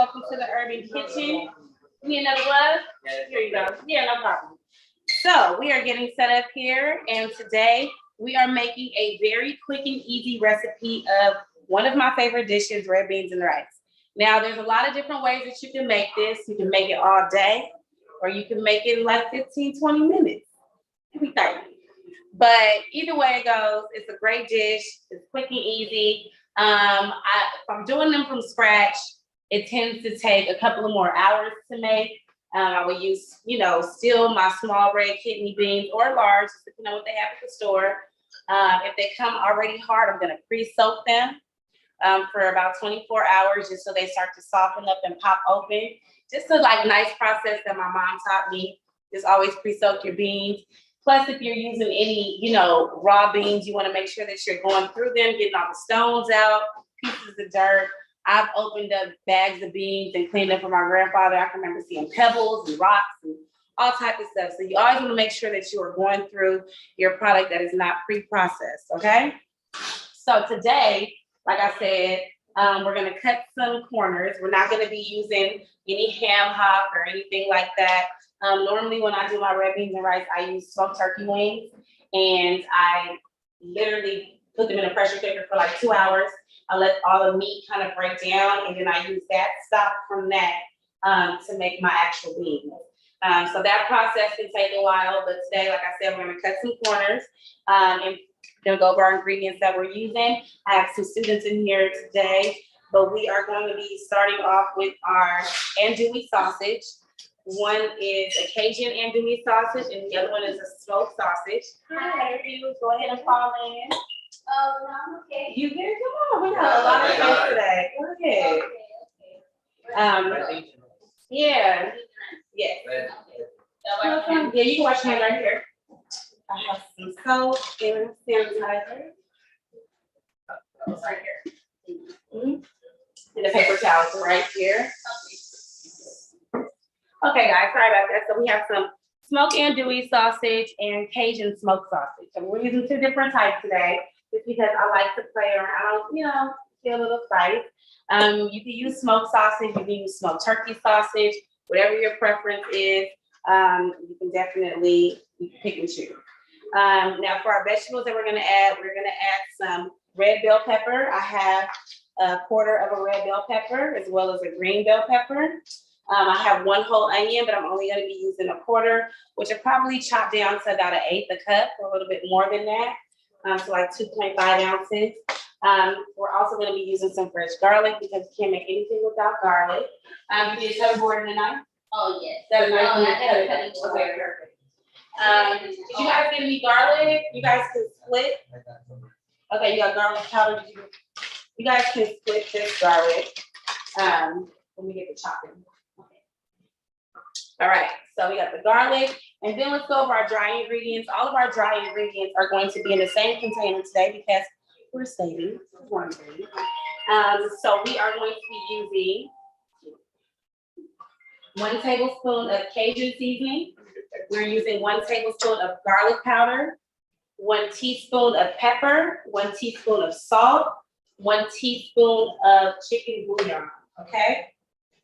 welcome to the Urban Kitchen. Need another glove? Here you go. Yeah, no problem. So we are getting set up here, and today we are making a very quick and easy recipe of one of my favorite dishes, red beans and rice. Now, there's a lot of different ways that you can make this. You can make it all day, or you can make it in like 15, 20 minutes, maybe 30. But either way it goes, it's a great dish. It's quick and easy. If I'm doing them from scratch, it tends to take a couple of more hours to make. I would use, still my small red kidney beans or large, depending on what they have at the store. If they come already hard, I'm gonna pre-soak them for about 24 hours, just so they start to soften up and pop open. Just a nice process that my mom taught me. Just always pre-soak your beans. Plus, if you're using any, raw beans, you want to make sure that you're going through them, getting all the stones out, pieces of dirt. I've opened up bags of beans and cleaned them for my grandfather. I can remember seeing pebbles and rocks and all types of stuff. So you always want to make sure that you are going through your product that is not pre-processed, okay? So today, like I said, we're going to cut some corners. We're not going to be using any ham hock or anything like that. Normally when I do my red beans and rice, I use smoked turkey wings, and I literally put them in a pressure cooker for like 2 hours. I let all the meat kind of break down, and then I use that stock from that to make my actual beans. So that process can take a while, but today, like I said, we're gonna cut some corners and gonna go over our ingredients that we're using. I have some students in here today, but we are going to be starting off with our andouille sausage. One is a Cajun andouille sausage, and the other one is a smoked sausage. Hi, you go ahead and fall in. Oh, no, I'm okay. You good? Come on, we got a lot of things today. Go ahead. Yeah. Yes. Yeah, you can wash your hands right here. I have some soap and sanitizer. Right here. And the paper towels right here. Okay, guys, sorry about that. So we have some smoked andouille sausage and Cajun smoked sausage. So we're using two different types today, just because I like to play around, feel a little spice. You can use smoked sausage, you can use smoked turkey sausage, whatever your preference is. You can definitely pick and choose. Now for our vegetables that we're gonna add some red bell pepper. I have a quarter of a red bell pepper as well as a green bell pepper. I have one whole onion, but I'm only going to be using a quarter, which I probably chopped down to about 1/8 a cup, or a little bit more than that, so like 2.5 ounces. We're also going to be using some fresh garlic, because you can't make anything without garlic. You need a cutting board and a knife? Oh, yes. That is I got a okay, cutting board. perfect. Did you guys give me garlic? You guys can split. Okay, you got garlic powder. You guys can split this garlic when we get the chopping. All right, so we got the garlic, and then let's go over our dry ingredients. All of our dry ingredients are going to be in the same container today because we're saving one thing. So we are going to be using 1 tablespoon of Cajun seasoning. We're using 1 tablespoon of garlic powder, 1 teaspoon of pepper, 1 teaspoon of salt, 1 teaspoon of chicken bouillon, okay?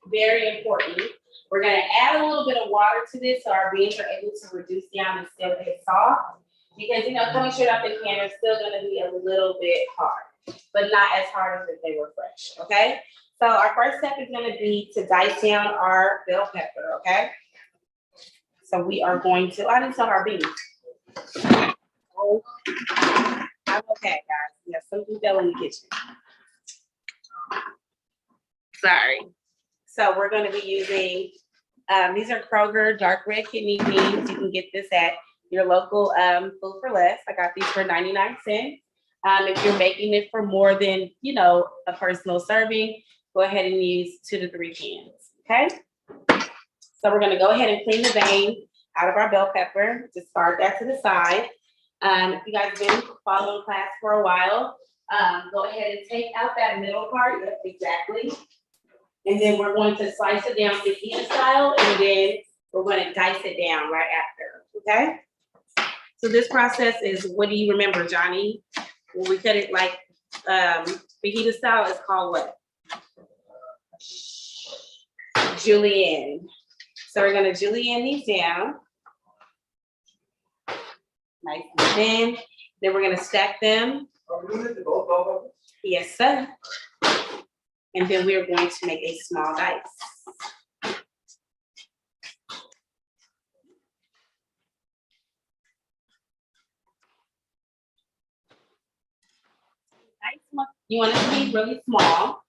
Very important. We're gonna add a little bit of water to this so our beans are able to reduce down and still get soft. Because, coming straight out the can, it's still gonna be a little bit hard, but not as hard as if they were fresh, okay? So our first step is gonna be to dice down our bell pepper, okay? So we are going to, I didn't tell our beans. Oh, I'm okay, guys. Yeah, something fell in the kitchen. Sorry. So we're going to be using, these are Kroger dark red kidney beans. You can get this at your local Food for Less. I got these for 99 cents. If you're making it for more than, a personal serving, go ahead and use 2 to 3 cans, okay? So we're going to go ahead and clean the vein out of our bell pepper. Just start that to the side. If you guys have been following class for a while, go ahead and take out that middle part. Yes, exactly. And then we're going to slice it down fajita style, and then we're going to dice it down right after, okay? So this process is, what do you remember, Johnny? When we cut it like fajita style, it's called what? julienne. So we're gonna julienne these down. Nice and thin. Then we're gonna stack them. Yes, sir. And then we're going to make a small dice. You want it to be really small.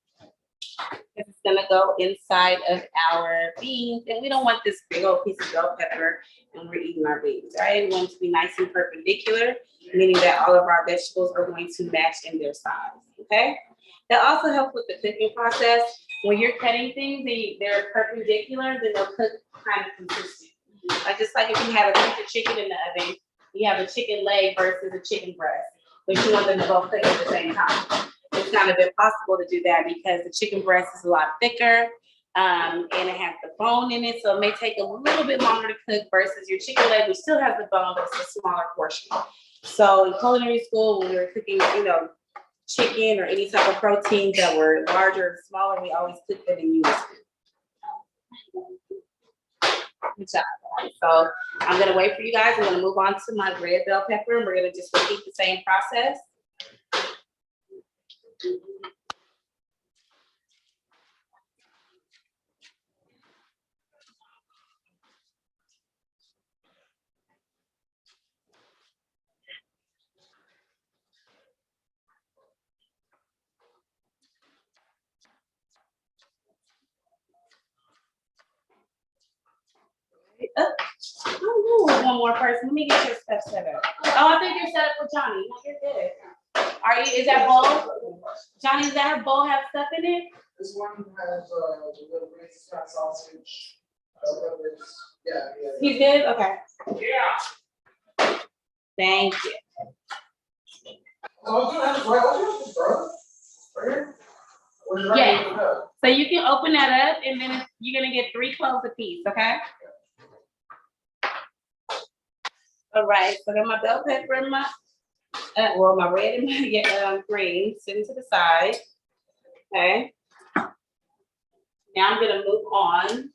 It's gonna go inside of our beans, and we don't want this big old piece of bell pepper when we're eating our beans, right? We want it to be nice and perpendicular, meaning that all of our vegetables are going to match in their size, okay? That also helps with the cooking process. When you're cutting things, they're perpendicular, then they'll cook kind of consistent. Like just like if you have a piece of chicken in the oven, you have a chicken leg versus a chicken breast, but you want them to both cook at the same time. It's kind of impossible to do that because the chicken breast is a lot thicker, and it has the bone in it, so it may take a little bit longer to cook versus your chicken leg, which still has the bone, but it's a smaller portion. So in culinary school, when we were cooking, chicken or any type of proteins that were larger or smaller, we always cook them in unison. Good job. So I'm gonna wait for you guys. I'm gonna move on to my red bell pepper, and we're gonna just repeat the same process. Oh, one more person. Let me get your stuff set up. Oh, I think you're set up with Johnny. No, you're good. Are you? Is that bowl? Johnny, does that bowl have stuff in it? This one has the little Reese's hot sausage. Yeah. He's good? Okay. Yeah. Thank you. Oh, you have bro? Right here? Or you Yeah. open it up? So you can open that up, and then you're gonna get 3 cloves a piece, okay? All right, so I got my bell pepper and my my red and my green sitting to the side. Okay. Now I'm gonna move on.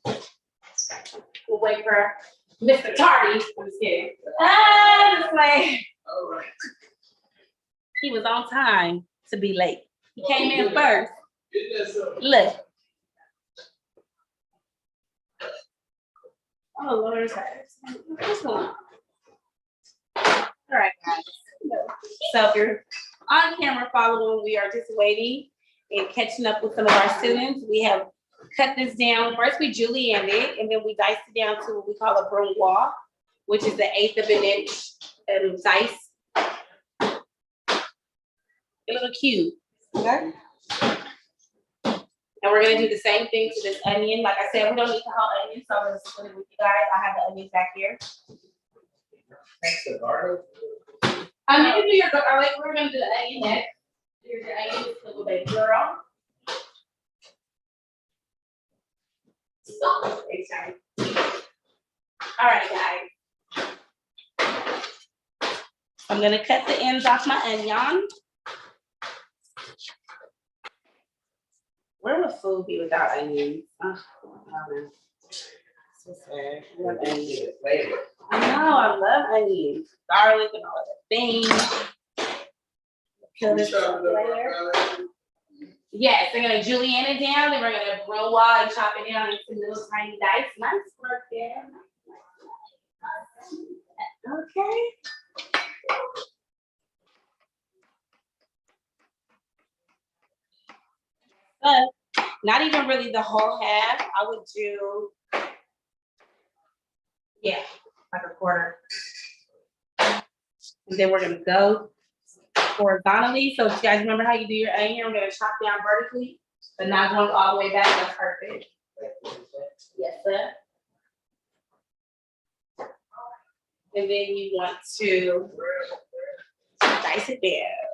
We'll wait for Mr. Tardy. I'm just kidding. This way. All right. He was on time to be late. He came in first. Get this up. Look. Oh, Lord. What's going on? All right, guys. So if you're on camera following, we are just waiting and catching up with some of our students. We have cut this down. First, we julienne it, and then we diced it down to what we call a brunoise, which is the 1/8 of an inch dice. A little cube. Okay. And we're gonna do the same thing to this onion. Like I said, we don't need the whole onion, so I'm gonna split it with you guys. I have the onions back here. Thanks to garlic. You can do your garlic. We're gonna do the onion next. Here's your onion, little baby girl. All right, guys. I'm gonna cut the ends off my onion. Where would food be without onions? Oh, so sad. I love onions. I know, I love onions, garlic, and all of the things. Kill this later. Yes, they're gonna julienne it down, then we're gonna brunoise and chop it down into little tiny dice. Nice work there. Okay. But not even really the whole half. I would do, yeah, like a quarter. And then we're gonna go horizontally. So if you guys remember how you do your onion, we're gonna chop down vertically, but not going all the way back. That's perfect. Yes, sir. And then you want to dice it down.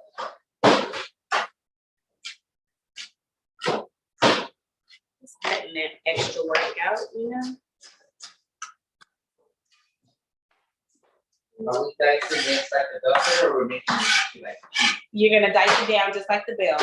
Just cutting that extra work out, you know? Are we dicing this like a dozen, or we're making it like? You're gonna dice it down just like the bell.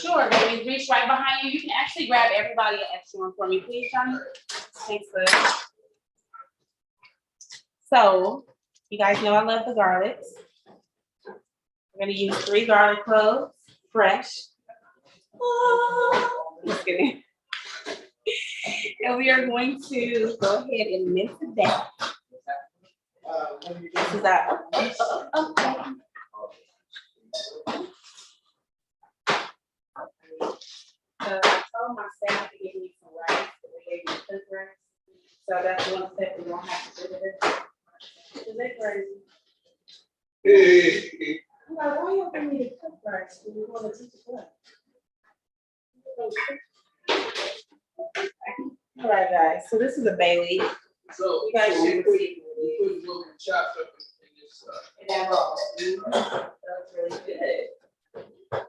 Sure, baby, reach right behind you. You can actually grab everybody an extra one for me, please, Johnny. Thanks, Liz. So, you guys know I love the garlics. We're gonna use 3 garlic cloves, fresh. Just kidding. And we are going to go ahead and mince it down. This is that. I told my staff to give me some rice, so they gave me cooked rice. So that's one step we won't have to do this. Is that crazy? I'm like, why you giving me the cooked rice when you want to teach a class? All right, guys. So this is a bay leaf. So You guys so should see. we put little chopped up in this. And that roll. That's really good. So I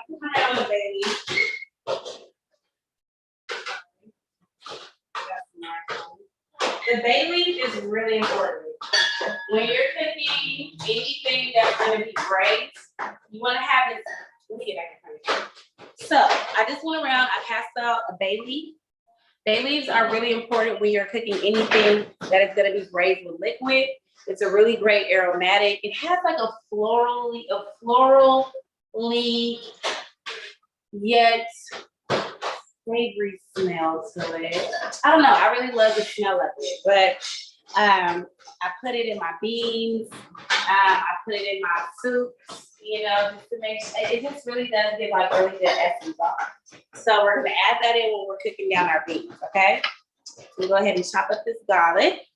put my on the bay leaf. The bay leaf is really important. When you're cooking anything that's gonna be braised, you wanna have this, let me get back in front of you. So I just went around, I passed out a bay leaf. Bay leaves are really important when you're cooking anything that is gonna be braised with liquid. It's a really great aromatic. It has like a florally yet savory smell to it. I don't know, I really love the smell of it, but I put it in my beans, I put it in my soups, you know, just to make, it just really does give like really good essence on it. So we're gonna add that in when we're cooking down our beans, okay? So go ahead and chop up this garlic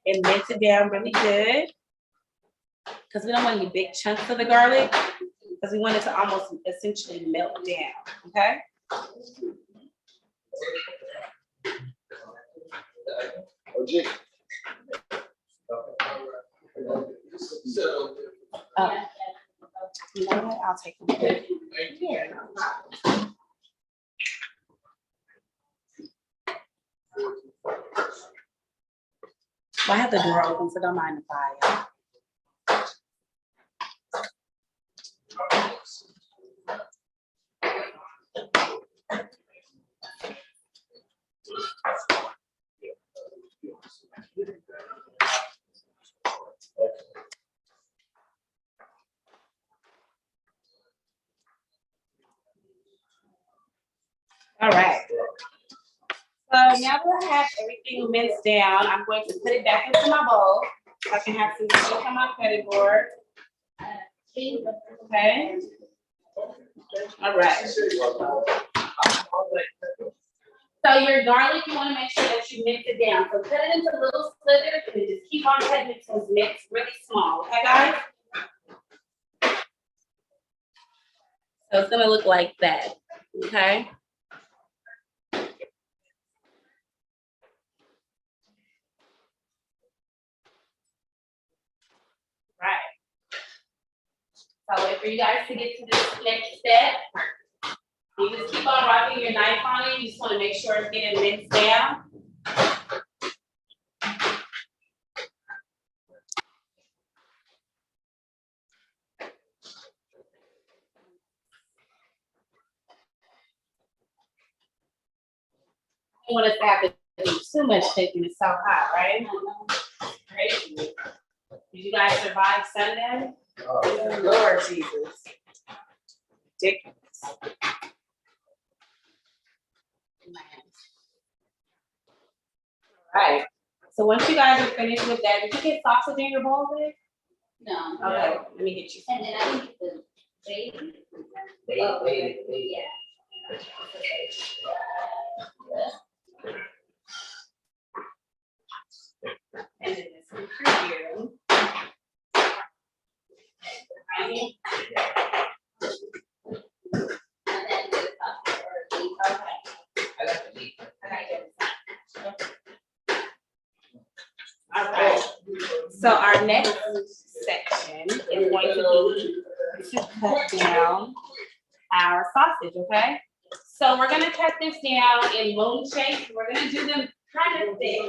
and mince it down really good. Because we don't want any big chunks of the garlic, because we want it to almost essentially melt down, okay? OG. You know what? I'll take them. Yeah. Well, I have the door open, so don't mind the fire. All right. So now that I have everything minced down, I'm going to put it back into my bowl so I can have some milk on my cutting board. Okay. All right. So your garlic, you want to make sure that you mix it down. So cut it into little slivers and then just keep on cutting it until it's mixed really small. Okay, guys? So it's gonna look like that. Okay. Right. So wait for you guys to get to this next step. You just keep on rocking your knife on it. You just want to make sure it's getting mixed down. You want us to have to do too much cooking. It's so hot, right? Crazy. Did you guys survive Sunday? Oh, Lord Jesus. Ridiculous. Right. So once you guys are finished with that, did you get sausage in your bowl there? No. Okay, let me get you some. And then I think the baby. Wait. Yeah. And then this one for you. Right. And then the Okay. I got the meat. All right. So our next section is going to be to cut down our sausage, okay? So we're gonna cut this down in moon shapes. We're gonna do them kind of thick.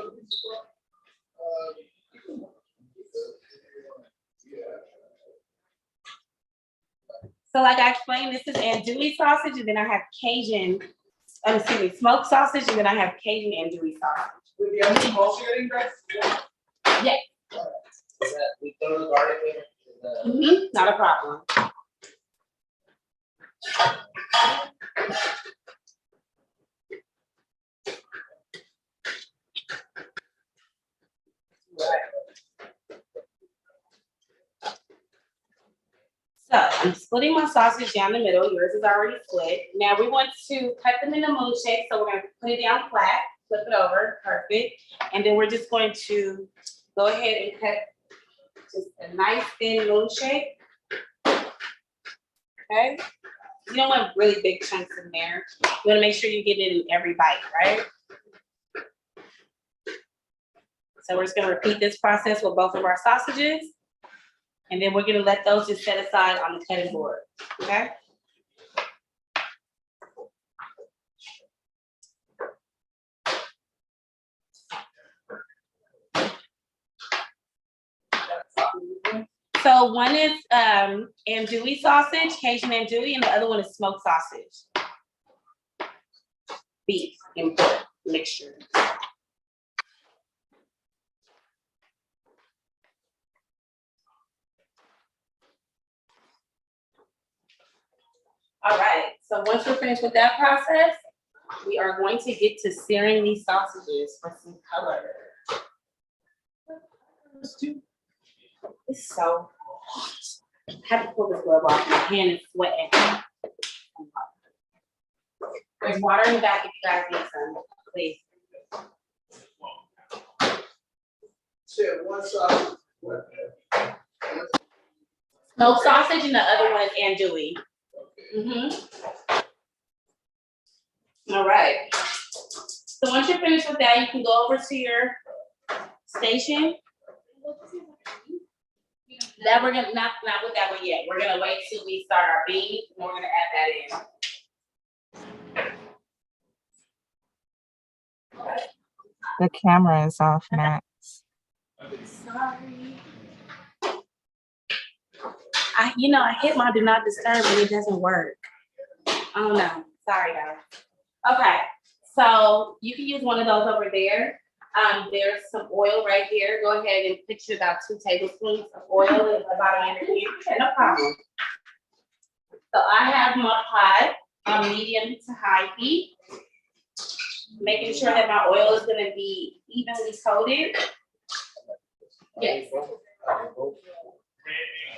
So like I explained, this is andouille sausage, and then I have Cajun, excuse me, smoked sausage, and then I have Cajun andouille sausage. With the other emulsionating guys? Yeah. So that we throw the garlic in. The- Not a problem. So I'm splitting my sausage down the middle. Yours is already split. Now we want to cut them in a moon shape. So we're gonna put it down flat, flip it over, perfect. And then we're just going to go ahead and cut just a nice thin moon shape. Okay? You don't want really big chunks in there. You wanna make sure you get it in every bite, right? So we're just gonna repeat this process with both of our sausages. And then we're gonna let those just set aside on the cutting board, okay? So one is andouille sausage, Cajun andouille, and the other one is smoked sausage. Beef and pork mixture. All right, so once we're finished with that process, we are going to get to searing these sausages for some color. It's so hot. I have to pull this glove off, my hand is sweating. There's water in the back if you guys need some, please. Shit, one side. What? Smoked sausage and the other one is andouille. All right. So once you're finished with that, you can go over to your station. That we're gonna, not with that one yet. We're gonna wait till we start our beans, and we're gonna add that in. The camera is off, Max. Sorry. I hit my do not disturb and it doesn't work. I don't know. Sorry, guys. Okay, so you can use one of those over there. There's some oil right here. Go ahead and picture about 2 tablespoons of oil at the bottom of your pan. Okay, no problem. So I have my pot on medium to high heat. Making sure that my oil is gonna be evenly coated. Yes.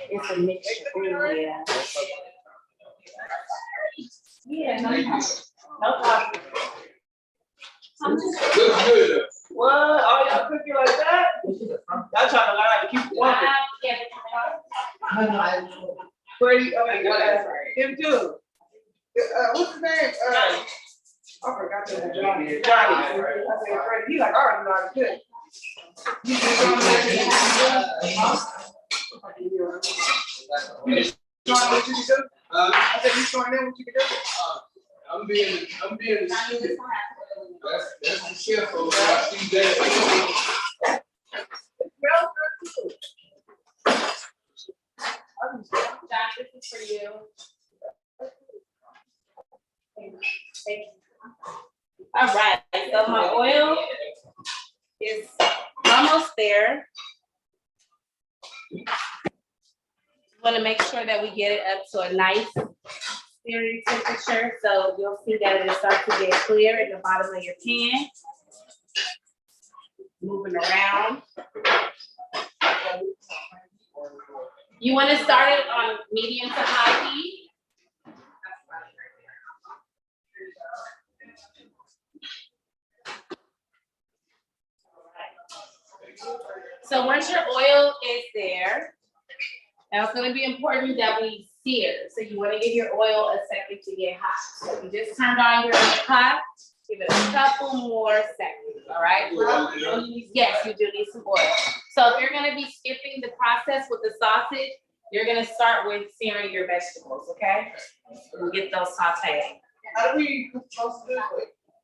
It's a mixture. Oh, yeah. Yeah, no problem. No problem. I'm just. Good. What? All y'all cooking like that? Y'all trying to learn how to keep it warm. Yeah. Brady, him too. What's his name? I forgot that. Johnny. I said, Brady, he like, I already know how to cook. You just don't You just showing what you can do? I said, you showing them what you can do? I'm being the student. That's the chef over there. I see that. Johnny, this is for you. Thank you. All right, so my oil is almost there. Want to make sure that we get it up to a nice searing temperature. So you'll see that it starts to get clear at the bottom of your pan. Moving around. You want to start it on medium to high heat. So once your oil is there, now it's going to be important that we sear. So you want to give your oil a second to get hot. So you just turned on your pot, give it a couple more seconds, all right? Yes, you do need some oil. So if you're going to be skipping the process with the sausage, you're going to start with searing your vegetables, okay? We'll get those sauteed. How do we cook sausage?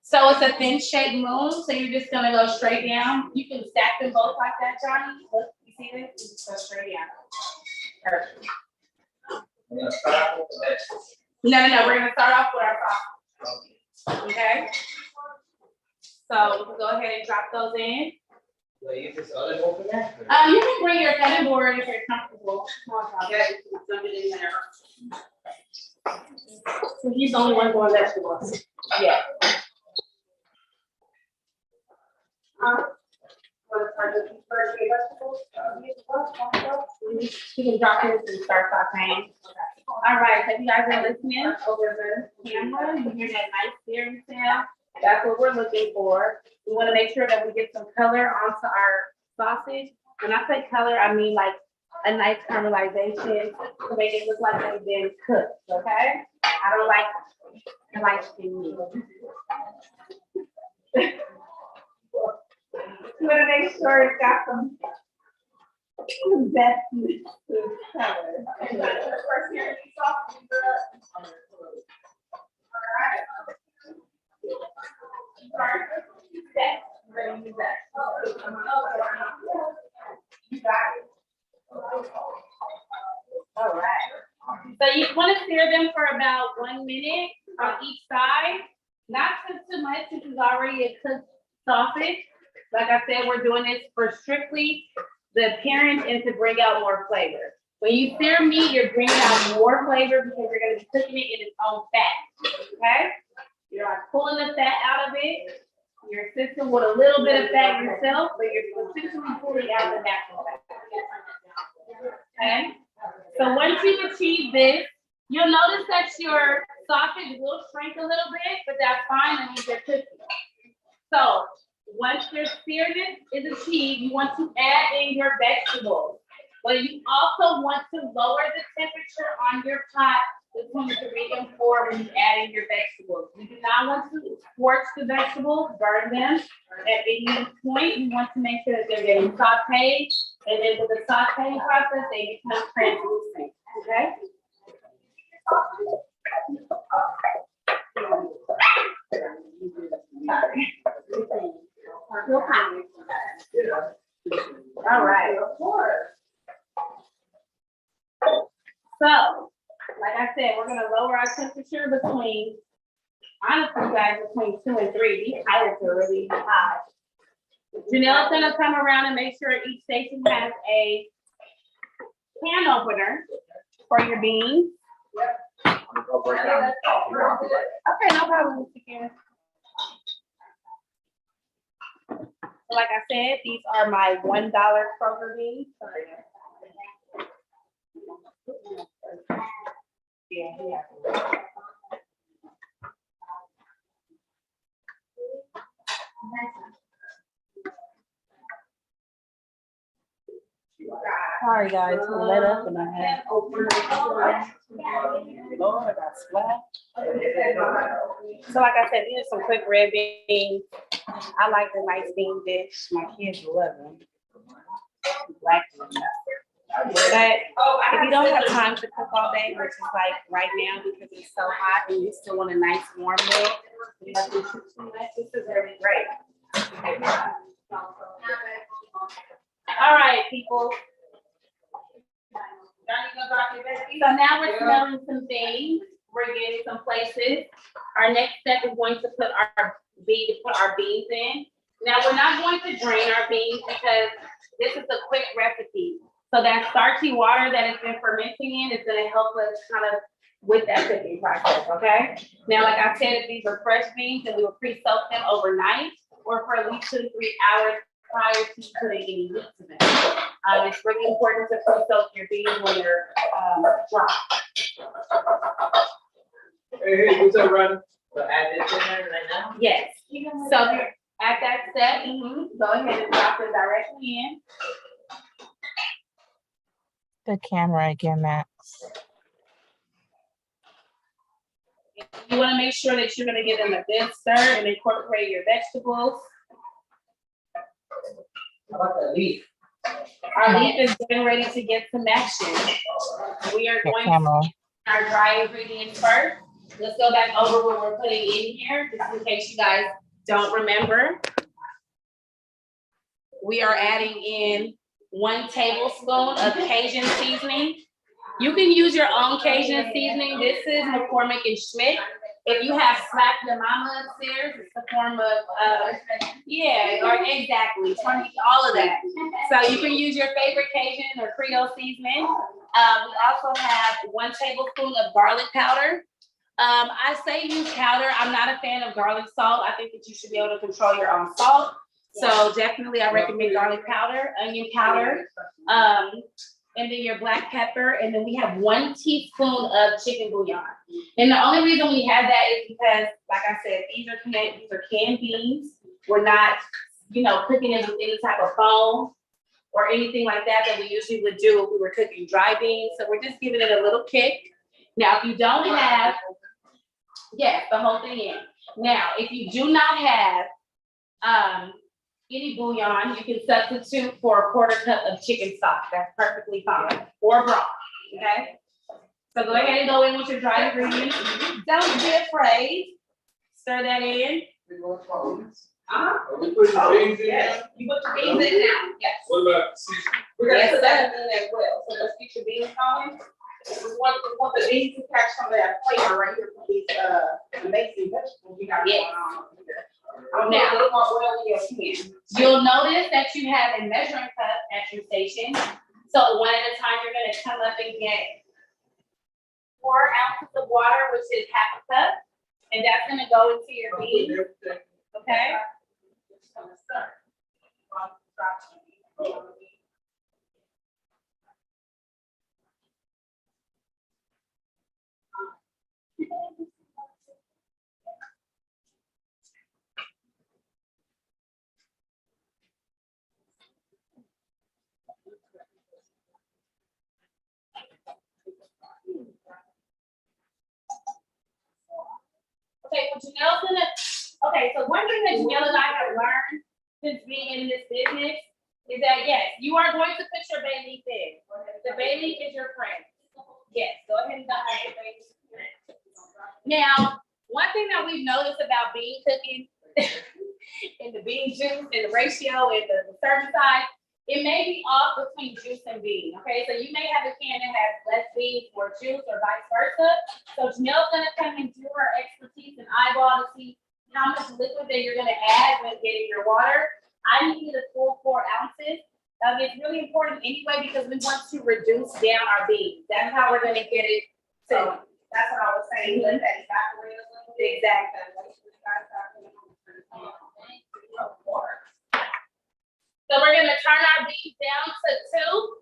So it's a thin shaped moon, so you're just gonna go straight down. You can stack them both like that, Johnny. Look, you see this? You just go straight down. Perfect. We're gonna start with the vegetables. No, we're gonna start off with our sauce, okay? So we can go ahead and drop those in. Do I use this other bowl for that? You can bring your cutting board if you're comfortable. No problem. Dump it in there. So he's the only one going vegetables. Yeah. You can drop this and start sauteing. All right, have you guys been listening over the camera? You hear that nice steering sound? That's what we're looking for. We want to make sure that we get some color onto our sausage. When I say color, I mean like a nice caramelization to make it look like they've been cooked, okay? I don't like light skin meat. You want to make sure it's got some zesty color. First here, you sausage. All right. So you want to sear them for about 1 minute on each side. Not too much, this is already a cooked sausage. Like I said, we're doing this for strictly the appearance and to bring out more flavor. When you sear meat, you're bringing out more flavor because you're going to be cooking it in its own fat. Okay? You're like pulling the fat out of it. You're assisting with a little bit of fat yourself, but you're essentially pulling out the natural fat. Okay? So once you've achieved this, you'll notice that your sausage will shrink a little bit, but that's fine. That means you're cooking. So once your searness is achieved, you want to add in your vegetables. But you also want to lower the temperature on your pot between 3 and 4 when you add in your vegetables. You do not want to scorch the vegetables, burn them. At any point, you want to make sure that they're getting sauteed. And then with the sauteing process, they become translucent, okay? All right. So, like I said, we're gonna lower our temperature between, honestly, guys, between 2 and 3. These pirates are really hot. Janelle's gonna come around and make sure each station has a can opener for your beans. Okay, no problem, Mr. Karen. Like I said, these are my $1 Kroger beans. Yeah. Sorry, guys, we let up and I had Lord, I got splashed. So like I said, these are some quick red beans. I like the nice bean dish. My kids love them. Black ones. But if you don't have time to cook all day, which is like right now because it's so hot and you still want a nice warm meal, this is really great. All right, people. So now we're smelling some things. We're getting some places. Our next step is going to put our beans in. Now we're not going to drain our beans because this is a quick recipe. So that starchy water that it's been fermenting in is going to help us kind of with that cooking process, okay? Now, like I said, if these are fresh beans, and we will pre-soak them overnight or for at least 2 to 3 hours prior to putting any meat to them. It's really important to pre-soak your beans when they're dry. Hey, what's up, Ron? So add this in there right now? Yes. So if you're at that step, go ahead and drop it directly in. The camera again, Max. You want to make sure that you're going to give them a good stir and incorporate your vegetables. How about the leaf? Our leaf is getting ready to get some action. We are The going camera. to our dry ingredients first. Let's go back over what we're putting in here, just in case you guys don't remember. We are adding in 1 tablespoon of Cajun seasoning. You can use your own Cajun seasoning. This is McCormick and Schmidt. If you have Slap Your Mama upstairs, it's the form of, yeah, or exactly, all of that. So you can use your favorite Cajun or Creole seasoning. We also have 1 tablespoon of garlic powder. I say use powder. I'm not a fan of garlic salt. I think that you should be able to control your own salt. So definitely I recommend garlic powder, onion powder, and then your black pepper. And then we have 1 teaspoon of chicken bouillon. And the only reason we have that is because, like I said, these are canned beans. We're not, cooking it with any type of foam or anything like that we usually would do if we were cooking dry beans. So we're just giving it a little kick. Now, if you don't have, yes, the whole thing in. Now, if you do not have any bouillon, you can substitute for a 1/4 cup of chicken stock. That's perfectly fine. Or broth, okay? So go ahead and go in with your dry ingredients. Don't be afraid. Stir that in. Are we putting the beans in Yes. there? You put your beans in now, yes. What about the seasoning? We're gonna Yes, put that in as well, so let's get your beans going. We want the beans to catch some of that flavor right here from these, amazing vegetables you got going Yes. on. I'm gonna put a little more oil in your pan. You'll notice that you have a measuring cup at your station. So one at a time, you're gonna come up and get 4 ounces of water, which is 1/2 cup. And that's gonna go into your beans, okay? Okay, well, Janelle's gonna, okay, so one thing that Janelle and I have learned since being in this business is that, yes, you are going to put your bay leaf in. The bay leaf is your friend. Yes, go ahead and dump your bay leaf. Now, one thing that we've noticed about bean cooking and the bean juice and the ratio and the serving size, it may be off between juice and bean, okay? So you may have a can that has less beans or juice or vice versa. So Janelle's gonna come and do her expertise and eyeball to see how much liquid that you're gonna add when getting your water. I need a full 4 ounces. It's really important anyway because we want to reduce down our beans. That's how we're gonna get it to. That's what I was saying, let that evaporate a little bit. Exactly. So we're gonna turn our beans down to 2.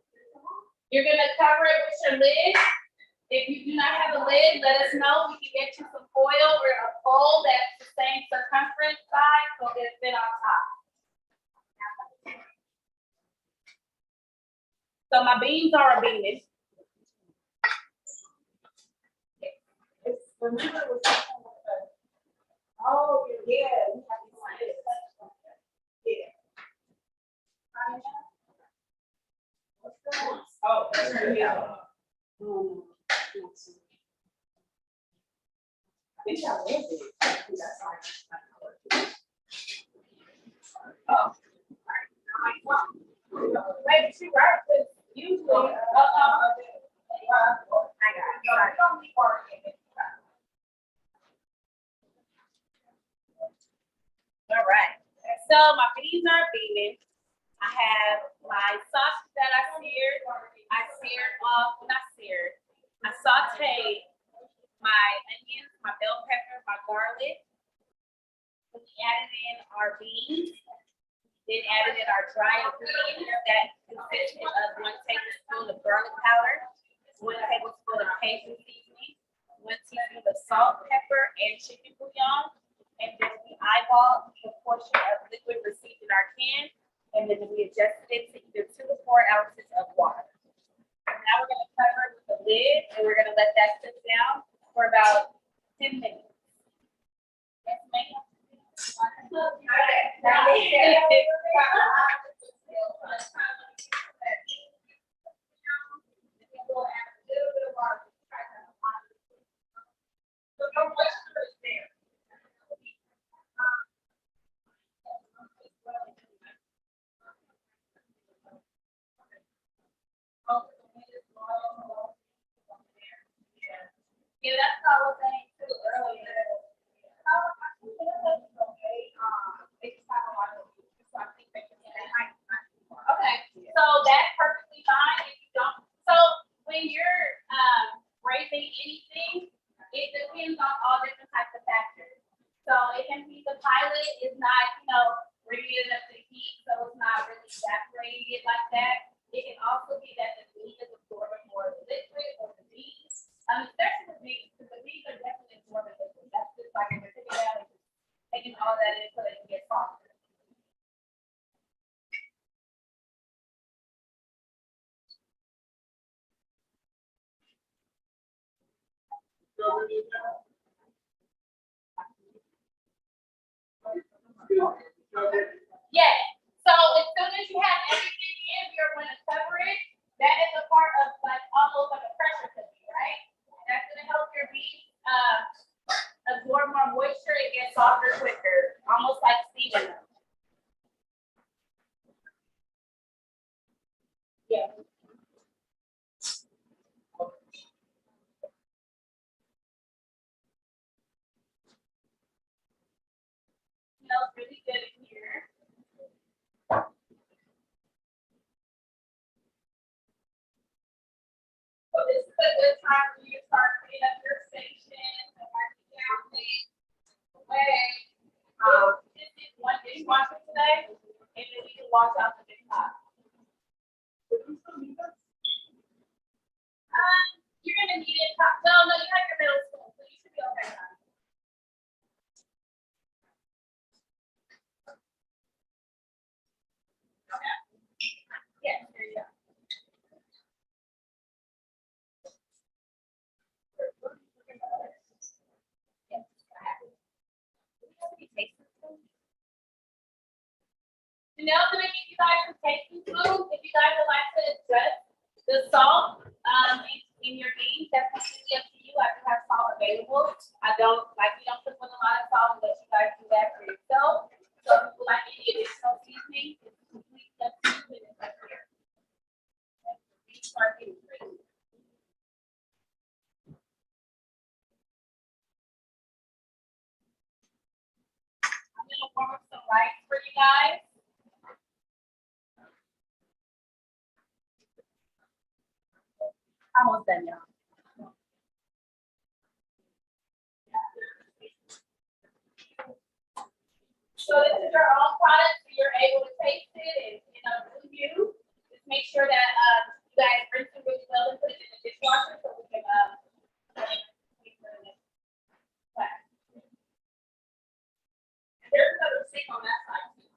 You're gonna cover it with your lid. If you do not have a lid, let us know. We can get you some foil or a bowl that's the same circumference size so it'll fit on top. So my beans are a bean. Remember it was something with the, oh, yeah, we have to do it. Yeah. What's going on? Oh, that's right, yeah. I think I will be. That's like. Oh. Maybe she right, because usually, I got it. All right, so my beans are beaming. I have my sausage that I seared. I sauteed my onions, my bell pepper, my garlic. We added in our beans, then added in our dry ingredients that consisted of 1 tablespoon of garlic powder, 1 tablespoon of Cajun seasoning, 1 teaspoon of salt, pepper, and chicken bouillon. And then we eyeballed the portion of liquid received in our can, and then we adjusted it to either 2 to 4 ounces of water. Now we're gonna cover it with a lid, and we're gonna let that sit down for about 10 minutes. Yes, ma'am. Yeah, that's what I was saying too earlier. Okay, so that's perfectly fine if you don't. So when you're raising anything, it depends on all different types of factors. So it can be the pilot is not, bringing it up to the heat, so it's not really evaporating it like that. It can also be that the bean is absorbing more of the liquid or the beans. Especially the beans, because the beans are definitely absorbing liquid. That's just like when you're taking it out and taking all that in so they can get softer. Yes. So as soon as you have everything in, you're going to cover it. That is a part of like almost like a pressure cooking, right? That's going to help your beans absorb more moisture and get softer quicker, almost like steaming them. Yeah. Smells really good in here. So this is a good time for you to start cleaning up your station and wiping down things away. This is one dishwasher today, and then we can wash out the big pot. You're gonna need it. No, you have your middle spoon, so you should be okay now. Okay. Yes, there you go. Yes, I have it. Janelle's gonna give you guys some tasting spoons. If you guys would like to adjust the salt in your beans, that's completely up to you. I do have salt available. I don't like you don't put a lot of salt unless you guys do that for yourself. So if you would like any additional seasoning, it's completely up to you and it's up here. Beans start getting pretty. I'm gonna warm up some rice for you guys. Almost done, y'all. So this is your own product, so you're able to taste it and do you. Just make sure that you guys rinse it really well and put it in the dishwasher so we can there's another sink on that side too.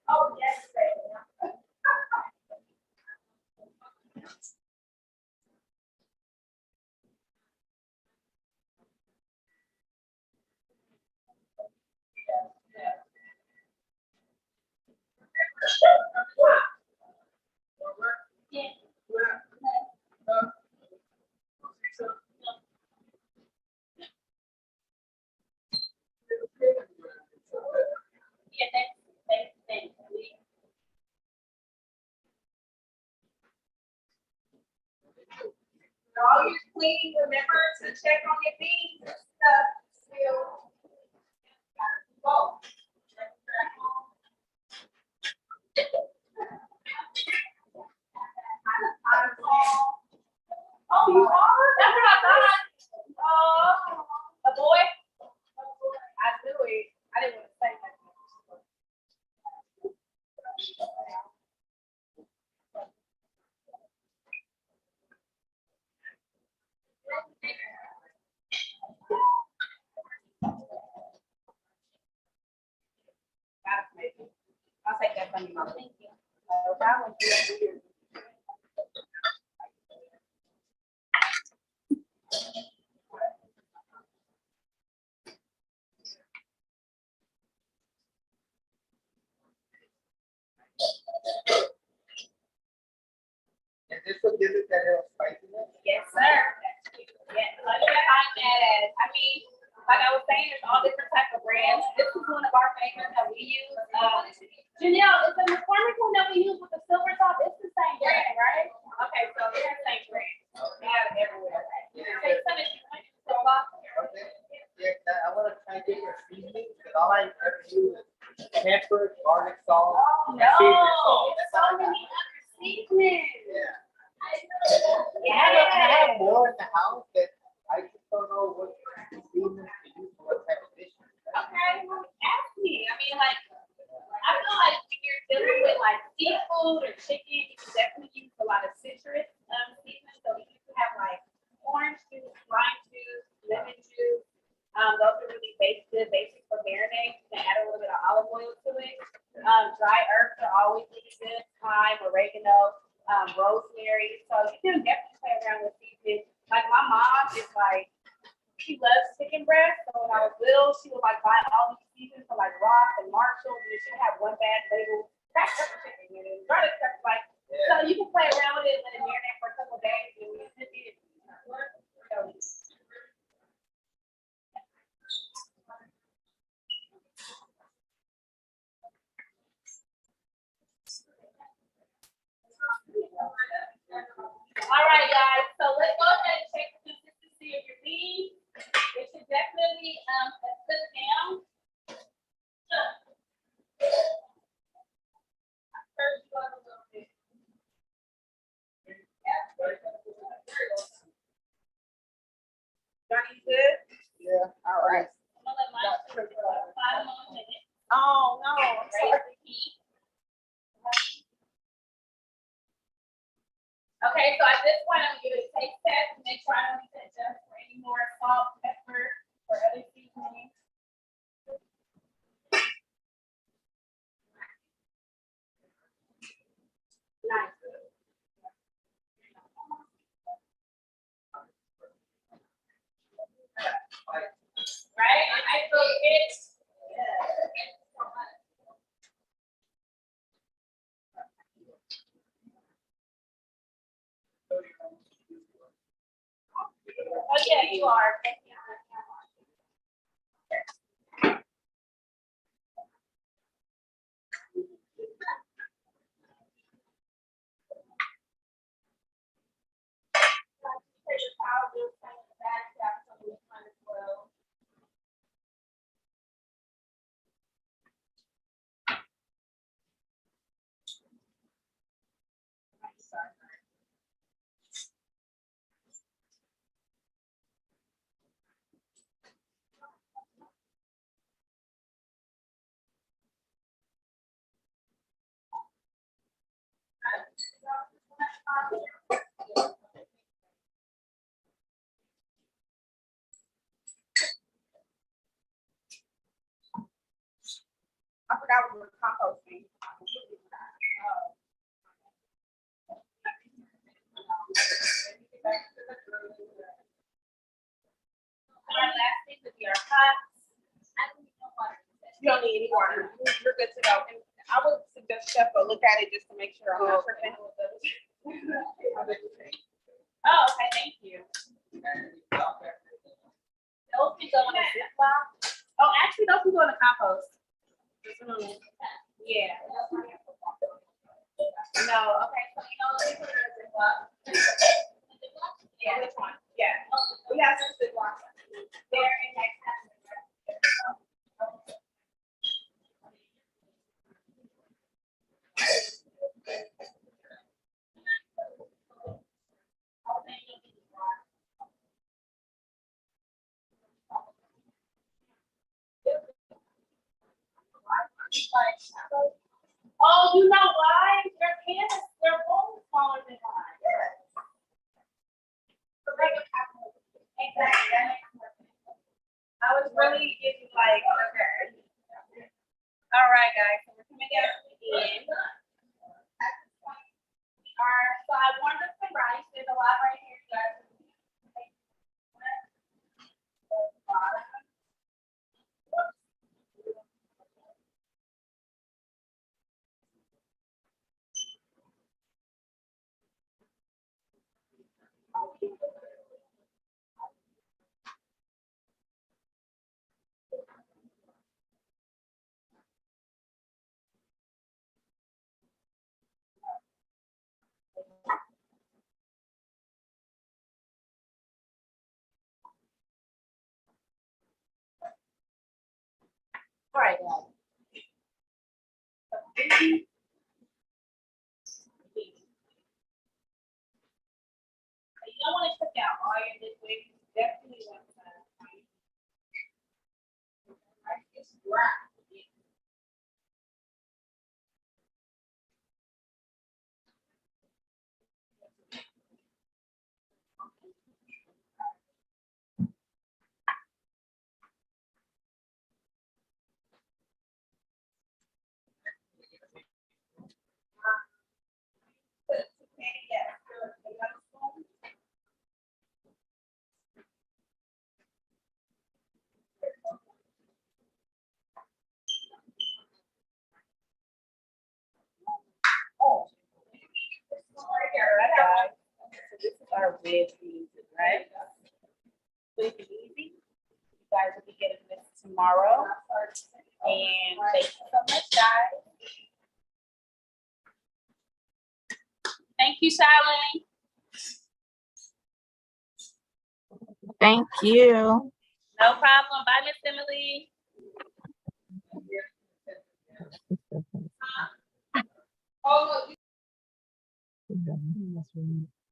Oh, yes, baby. Yeah. Yeah, thanks. All your cleaning, remember to check on your beans and stuff still. Whoa. Oh, you are? That's what I thought. Oh, a boy? I knew it. I didn't want to say that. take that from you, Mama. Thank you. No problem. And this will give it that little spiciness. Yes, sir. Yes, like I'm mad at it. I mean, like I was saying, there's all different type of brands. This is one of our favorites that we use. Janelle, is the McCormick one that we use with the silver top? It's the same brand, right? Okay, so they're the same brand. They have it everywhere. Hey, son, if you want to go off. Okay. Yeah, I want to try and get your seasoning because all I ever use is pepper, garlic salt, Oh, and Caesar salt. no, That's so all I got. many other seasonings. Yeah. Yeah. I have more in the house that I just don't know what seasoning to use for what type of dish. Okay, well, ask me. I mean, like, I feel like when you're dealing with like seafood or chicken, you can definitely use a lot of citrus seasoning. So you can have like orange juice, lime juice, lemon juice. Those are really basic for marinade. You can add a little bit of olive oil to it. Dry herbs are always really good. Thyme, oregano, rosemary. So you can definitely play around with seasoning. Like my mom is like, she loves chicken breast. So when I was little, she would like buy all these seasons from like Ross and Marshall, and then she would have one bag labeled cracked pepper chicken and then garlic pepper. Like, so you can play around with it, let it marinate for a couple of days, and you just eat it. So, all right, guys. So let's go ahead and check the consistency of your beans. It should definitely sit down. First, go a little bit. Johnny, good? Yeah, all right. I'm gonna let mine cook for like 5 more minutes. Oh, no, I'm sorry. Raise the heat. Okay, so at this point, I'm gonna give it a taste test to make sure I don't need to adjust for any more salt, pepper, or other seasonings. Nice. Right? I feel it's. Oh, yeah, you are. I forgot we were composting. Our last thing would be our pots. I don't even know what. You don't need any water. You're good to go. And I would suggest Chef go look at it just to make sure I'm not tripping. Oh, okay, thank you. Those can go in a Ziploc. Oh, actually, those can go in the compost. Yeah. No, okay, so you know, they put it in a Ziploc. Yeah, which one? Yeah. We have some good ones. There and next time. Oh, you know why? Their cans, they're both smaller than mine. Exactly. That makes more sense. I was really getting like, okay. All right, guys, so we're coming down to the end. So I warmed up some rice. There's a lot right here, you guys. All right, guys. You don't want to cook out all your liquid. Definitely want to. It's dry. All right, guys. So this is our red beans, right? Quick and easy. You guys will be getting this tomorrow. And thank you so much, guys. Thank you, Charlene. Thank you. No problem. Bye, Miss Emily.